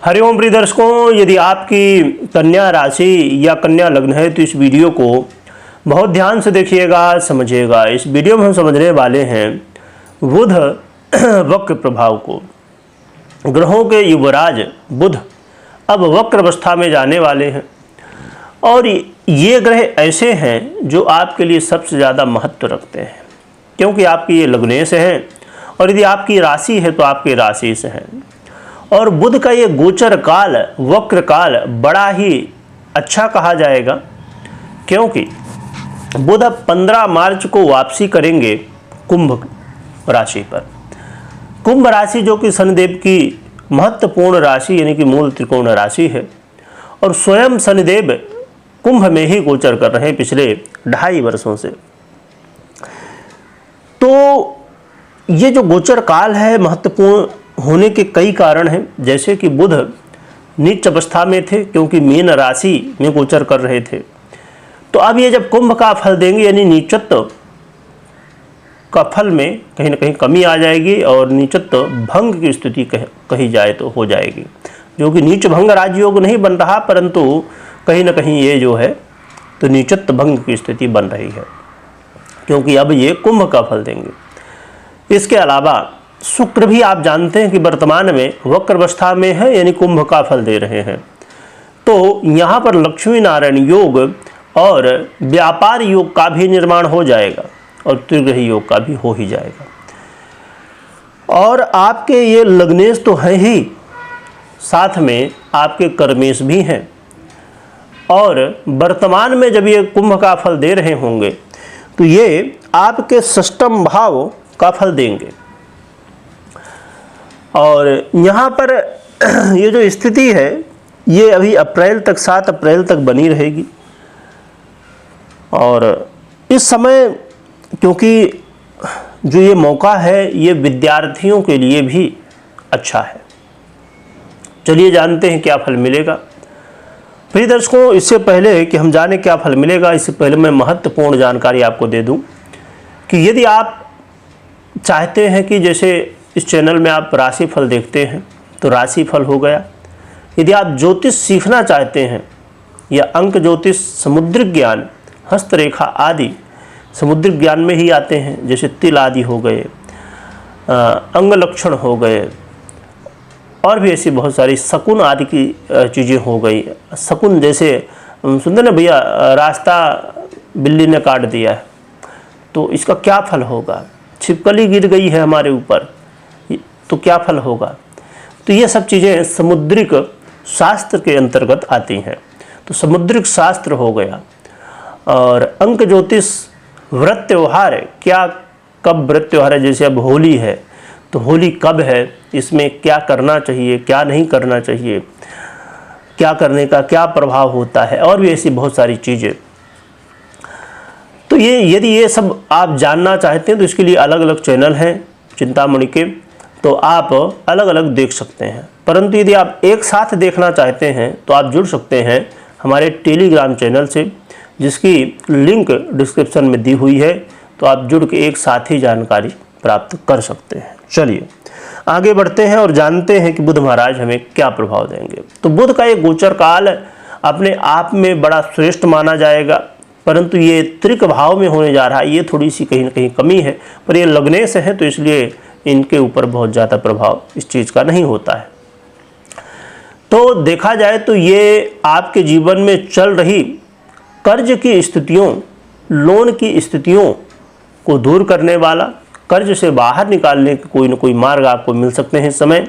हरिओम प्रिय दर्शकों, यदि आपकी कन्या राशि या कन्या लग्न है तो इस वीडियो को बहुत ध्यान से देखिएगा, समझिएगा। इस वीडियो में हम समझने वाले हैं बुध वक्र प्रभाव को। ग्रहों के युवराज बुध अब वक्र अवस्था में जाने वाले हैं और ये ग्रह ऐसे हैं जो आपके लिए सबसे ज़्यादा महत्व रखते हैं, क्योंकि आपकी ये लग्न से हैं और यदि आपकी राशि है तो आपकी राशि से हैं। और बुध का ये गोचर काल, वक्र काल बड़ा ही अच्छा कहा जाएगा, क्योंकि बुध अब 15 मार्च को वापसी करेंगे कुंभ राशि पर। कुंभ राशि जो कि शनिदेव की महत्वपूर्ण राशि यानी कि मूल त्रिकोण राशि है और स्वयं शनिदेव कुंभ में ही गोचर कर रहे हैं पिछले 2.5 वर्षों से। तो ये जो गोचर काल है महत्वपूर्ण होने के कई कारण हैं, जैसे कि बुध नीच अवस्था में थे क्योंकि मीन राशि में गोचर कर रहे थे। तो अब ये जब कुंभ का फल देंगे यानी नीचत्व का फल में कहीं ना कहीं कमी आ जाएगी और नीचत्व भंग की स्थिति कही जाए तो हो जाएगी, जो कि नीच भंग राजयोग नहीं बन रहा, परंतु कहीं ना कहीं ये जो है तो नीचत्व भंग की स्थिति बन रही है, क्योंकि अब ये कुंभ का फल देंगे। इसके अलावा शुक्र भी आप जानते हैं कि वर्तमान में वक्र अवस्था में है यानी कुंभ का फल दे रहे हैं। तो यहाँ पर लक्ष्मी नारायण योग और व्यापार योग का भी निर्माण हो जाएगा और त्रिग्रह योग का भी हो ही जाएगा। और आपके ये लग्नेश तो हैं ही, साथ में आपके कर्मेश भी हैं। और वर्तमान में जब ये कुंभ का फल दे रहे होंगे तो ये आपके षष्ठम भाव का फल देंगे। और यहाँ पर ये जो स्थिति है ये अभी अप्रैल तक, 7 अप्रैल तक बनी रहेगी। और इस समय क्योंकि जो ये मौका है ये विद्यार्थियों के लिए भी अच्छा है। चलिए जानते हैं क्या फल मिलेगा। प्रिय दर्शकों, इससे पहले कि हम जाने क्या फल मिलेगा, इससे पहले मैं महत्वपूर्ण जानकारी आपको दे दूं कि यदि आप चाहते हैं कि जैसे इस चैनल में आप राशि फल देखते हैं तो राशि फल हो गया। यदि आप ज्योतिष सीखना चाहते हैं या अंक ज्योतिष, समुद्रिक ज्ञान, हस्तरेखा आदि समुद्रिक ज्ञान में ही आते हैं, जैसे तिल आदि हो गए, अंग लक्षण हो गए और भी ऐसी बहुत सारी शकुन आदि की चीज़ें हो गई। शकुन जैसे सुनते ना भैया, रास्ता बिल्ली ने काट दिया है तो इसका क्या फल होगा, छिपकली गिर गई है हमारे ऊपर तो क्या फल होगा। तो ये सब चीज़ें समुद्रिक शास्त्र के अंतर्गत आती हैं। तो समुद्रिक शास्त्र हो गया। और अंक ज्योतिष, व्रत त्यौहार, क्या कब व्रत त्यौहार है, जैसे अब होली है तो होली कब है, इसमें क्या करना चाहिए, क्या नहीं करना चाहिए, क्या करने का क्या प्रभाव होता है, और भी ऐसी बहुत सारी चीज़ें। तो ये यदि ये सब आप जानना चाहते हैं तो इसके लिए अलग अलग चैनल हैं चिंतामणि के, तो आप अलग अलग देख सकते हैं। परंतु यदि आप एक साथ देखना चाहते हैं तो आप जुड़ सकते हैं हमारे टेलीग्राम चैनल से, जिसकी लिंक डिस्क्रिप्शन में दी हुई है। तो आप जुड़ के एक साथ ही जानकारी प्राप्त कर सकते हैं। चलिए आगे बढ़ते हैं और जानते हैं कि बुध महाराज हमें क्या प्रभाव देंगे। तो बुध का ये गोचर काल अपने आप में बड़ा श्रेष्ठ माना जाएगा, परंतु ये त्रिक भाव में होने जा रहा है, ये थोड़ी सी कहीं ना कहीं कमी है। पर ये लग्ने से है तो इसलिए इनके ऊपर बहुत ज़्यादा प्रभाव इस चीज़ का नहीं होता है। तो देखा जाए तो ये आपके जीवन में चल रही कर्ज की स्थितियों, लोन की स्थितियों को दूर करने वाला, कर्ज से बाहर निकालने के कोई न कोई मार्ग आपको मिल सकते हैं इस समय।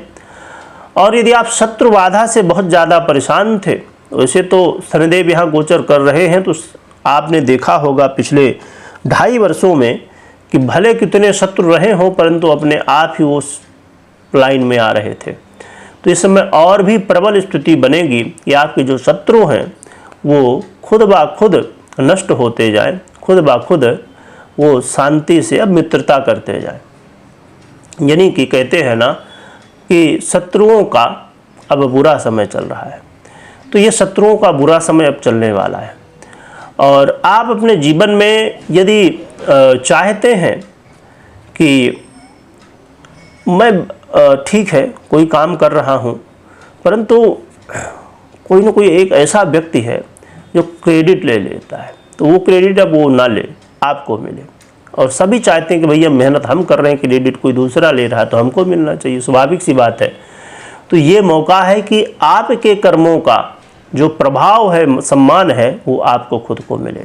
और यदि आप शत्रु बाधा से बहुत ज़्यादा परेशान थे, वैसे तो शनिदेव यहाँ गोचर कर रहे हैं, तो आपने देखा होगा पिछले 2.5 वर्षों में कि भले कितने शत्रु रहे हों परंतु अपने आप ही वो लाइन में आ रहे थे। तो इस समय और भी प्रबल स्थिति बनेगी कि आपके जो शत्रु हैं वो खुद ब खुद नष्ट होते जाएं, खुद ब खुद वो शांति से अब मित्रता करते जाएं। यानी कि कहते हैं ना कि शत्रुओं का अब बुरा समय चल रहा है, तो ये शत्रुओं का बुरा समय अब चलने वाला है। और आप अपने जीवन में यदि चाहते हैं कि मैं ठीक है कोई काम कर रहा हूँ परंतु कोई ना कोई एक ऐसा व्यक्ति है जो क्रेडिट ले लेता है, तो वो क्रेडिट अब वो ना ले, आपको मिले। और सभी चाहते हैं कि भैया मेहनत हम कर रहे हैं, क्रेडिट कोई दूसरा ले रहा है तो हमको मिलना चाहिए, स्वाभाविक सी बात है। तो ये मौका है कि आपके कर्मों का जो प्रभाव है, सम्मान है, वो आपको खुद को मिले।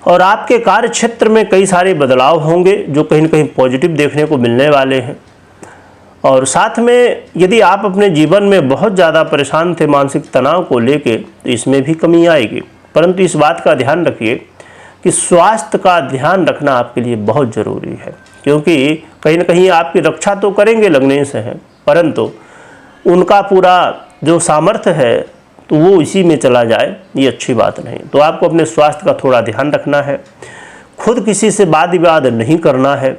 और आपके कार्य क्षेत्र में कई सारे बदलाव होंगे जो कहीं ना कहीं पॉजिटिव देखने को मिलने वाले हैं। और साथ में यदि आप अपने जीवन में बहुत ज़्यादा परेशान थे मानसिक तनाव को लेके, तो इसमें भी कमी आएगी। परंतु इस बात का ध्यान रखिए कि स्वास्थ्य का ध्यान रखना आपके लिए बहुत ज़रूरी है, क्योंकि कहीं ना कहीं आपकी रक्षा तो करेंगे लगने से है, परंतु उनका पूरा जो सामर्थ्य है तो वो इसी में चला जाए, ये अच्छी बात नहीं। तो आपको अपने स्वास्थ्य का थोड़ा ध्यान रखना है, खुद किसी से वाद विवाद नहीं करना है,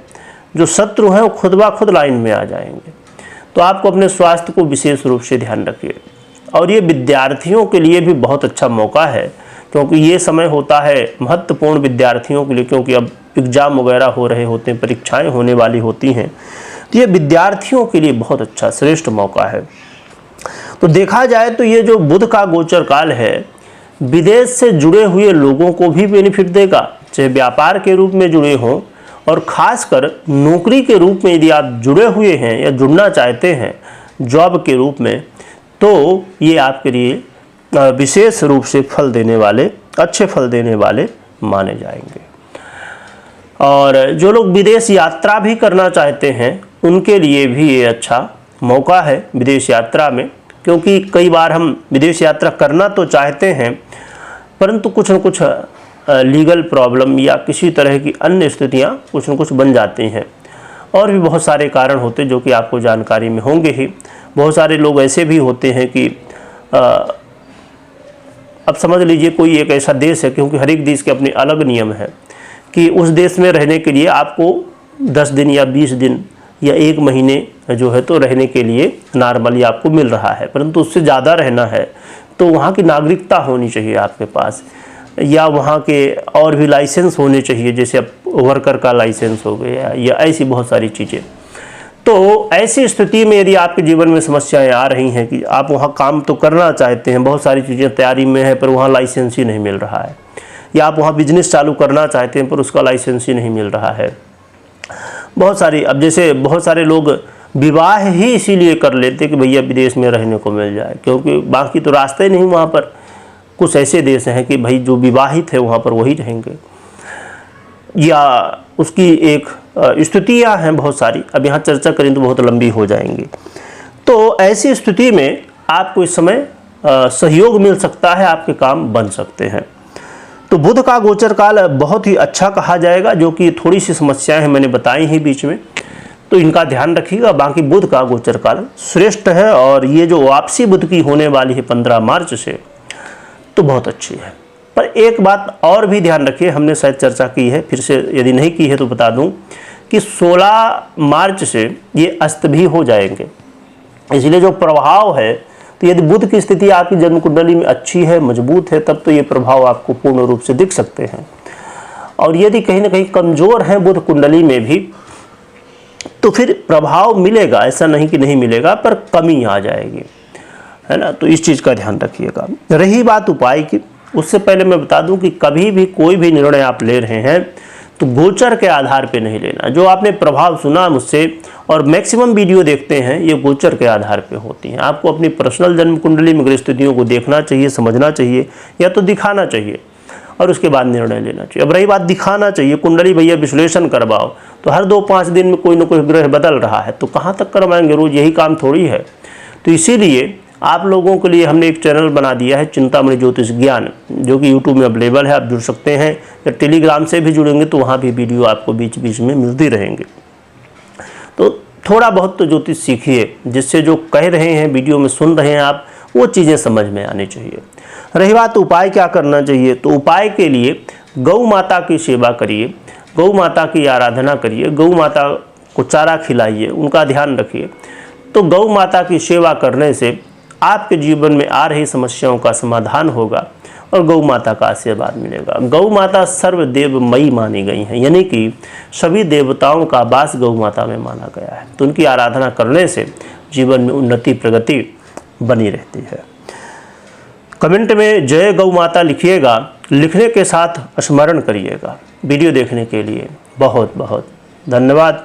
जो शत्रु हैं वो खुद ब खुद लाइन में आ जाएंगे। तो आपको अपने स्वास्थ्य को विशेष रूप से ध्यान रखिए। और ये विद्यार्थियों के लिए भी बहुत अच्छा मौका है, क्योंकि ये समय होता है महत्वपूर्ण विद्यार्थियों के लिए, क्योंकि अब एग्ज़ाम वगैरह हो रहे होते हैं, परीक्षाएं होने वाली होती हैं, तो ये विद्यार्थियों के लिए बहुत अच्छा श्रेष्ठ मौका है। तो देखा जाए तो ये जो बुध का गोचर काल है, विदेश से जुड़े हुए लोगों को भी बेनिफिट देगा, चाहे व्यापार के रूप में जुड़े हों और ख़ासकर नौकरी के रूप में यदि आप जुड़े हुए हैं या जुड़ना चाहते हैं जॉब के रूप में, तो ये आपके लिए विशेष रूप से फल देने वाले, अच्छे फल देने वाले माने जाएंगे। और जो लोग विदेश यात्रा भी करना चाहते हैं उनके लिए भी ये अच्छा मौका है विदेश यात्रा में, क्योंकि कई बार हम विदेश यात्रा करना तो चाहते हैं, परंतु कुछ न कुछ लीगल प्रॉब्लम या किसी तरह की अन्य स्थितियाँ कुछ न कुछ बन जाती हैं, और भी बहुत सारे कारण होते हैं जो कि आपको जानकारी में होंगे ही। बहुत सारे लोग ऐसे भी होते हैं कि अब समझ लीजिए कोई एक ऐसा देश है, क्योंकि हर एक देश के अपने अलग नियम है, कि उस देश में रहने के लिए आपको 10 दिन या 20 दिन या 1 महीने जो है तो रहने के लिए नॉर्मली आपको मिल रहा है, परंतु उससे ज़्यादा रहना है तो वहाँ की नागरिकता होनी चाहिए आपके पास, या वहाँ के और भी लाइसेंस होने चाहिए, जैसे अब वर्कर का लाइसेंस हो गया या ऐसी बहुत सारी चीज़ें। तो ऐसी स्थिति में यदि आपके जीवन में समस्याएं आ रही हैं कि आप वहाँ काम तो करना चाहते हैं, बहुत सारी चीज़ें तैयारी में है पर वहाँ लाइसेंस ही नहीं मिल रहा है, या आप वहाँ बिजनेस चालू करना चाहते हैं पर उसका लाइसेंस ही नहीं मिल रहा है, बहुत सारी, अब जैसे बहुत सारे लोग विवाह ही इसीलिए कर लेते कि भैया विदेश में रहने को मिल जाए, क्योंकि बाकी तो रास्ते नहीं वहाँ पर। कुछ ऐसे देश हैं कि भाई जो विवाहित है वहाँ पर वही रहेंगे, या उसकी एक स्थितियाँ हैं बहुत सारी, अब यहाँ चर्चा करें तो बहुत लंबी हो जाएंगी। तो ऐसी स्थिति में आपको इस समय सहयोग मिल सकता है, आपके काम बन सकते हैं। तो बुध का गोचर काल बहुत ही अच्छा कहा जाएगा, जो कि थोड़ी सी समस्याएं हैं मैंने बताई ही बीच में, तो इनका ध्यान रखिएगा। बाकी बुध का गोचर काल श्रेष्ठ है, और ये जो वापसी बुध की होने वाली है 15 मार्च से, तो बहुत अच्छी है। पर एक बात और भी ध्यान रखिए, हमने शायद चर्चा की है, फिर से यदि नहीं की है तो बता दूं कि 16 मार्च से ये अस्त भी हो जाएंगे, इसलिए जो प्रभाव है, तो यदि बुध की स्थिति आपकी जन्म कुंडली में अच्छी है, मजबूत है, तब तो ये प्रभाव आपको पूर्ण रूप से दिख सकते हैं। और यदि कहीं ना कहीं कमज़ोर है बुध कुंडली में भी, तो फिर प्रभाव मिलेगा, ऐसा नहीं कि नहीं मिलेगा, पर कमी आ जाएगी, है ना। तो इस चीज़ का ध्यान रखिएगा। रही बात उपाय की, उससे पहले मैं बता दूं कि कभी भी कोई भी निर्णय आप ले रहे हैं तो गोचर के आधार पे नहीं लेना। जो आपने प्रभाव सुना मुझसे और मैक्सिमम वीडियो देखते हैं, ये गोचर के आधार पे होती हैं। आपको अपनी पर्सनल जन्म कुंडली में ग्रह स्थितियों को देखना चाहिए, समझना चाहिए, या तो दिखाना चाहिए, और उसके बाद निर्णय लेना चाहिए। अब रही बात दिखाना चाहिए, कुंडली भैया विश्लेषण करवाओ, तो हर 2-5 दिन में कोई ना कोई ग्रह बदल रहा है, तो कहाँ तक करवाएंगे, रोज़ यही काम थोड़ी है। तो इसीलिए आप लोगों के लिए हमने एक चैनल बना दिया है, चिंतामणि ज्योतिष ज्ञान, जो कि यूट्यूब में अवेलेबल है, आप जुड़ सकते हैं, या टेलीग्राम से भी जुड़ेंगे तो वहाँ भी वीडियो आपको बीच बीच में मिलती रहेंगे। तो थोड़ा बहुत तो ज्योतिष सीखिए, जिससे जो कह रहे हैं वीडियो में सुन रहे हैं आप, वो चीज़ें समझ में आनी चाहिए। रही बात उपाय क्या करना चाहिए, तो उपाय के लिए गौ माता की सेवा करिए, गौ माता की आराधना करिए, गौ माता को चारा खिलाइए, उनका ध्यान रखिए। तो गौ माता की सेवा करने से आपके जीवन में आ रही समस्याओं का समाधान होगा और गौ माता का आशीर्वाद मिलेगा। गौ माता सर्वदेवमयी मानी गई हैं, यानी कि सभी देवताओं का वास गौ माता में माना गया है। तो उनकी आराधना करने से जीवन में उन्नति, प्रगति बनी रहती है। कमेंट में जय गौ माता लिखिएगा, लिखने के साथ स्मरण करिएगा। वीडियो देखने के लिए बहुत बहुत धन्यवाद।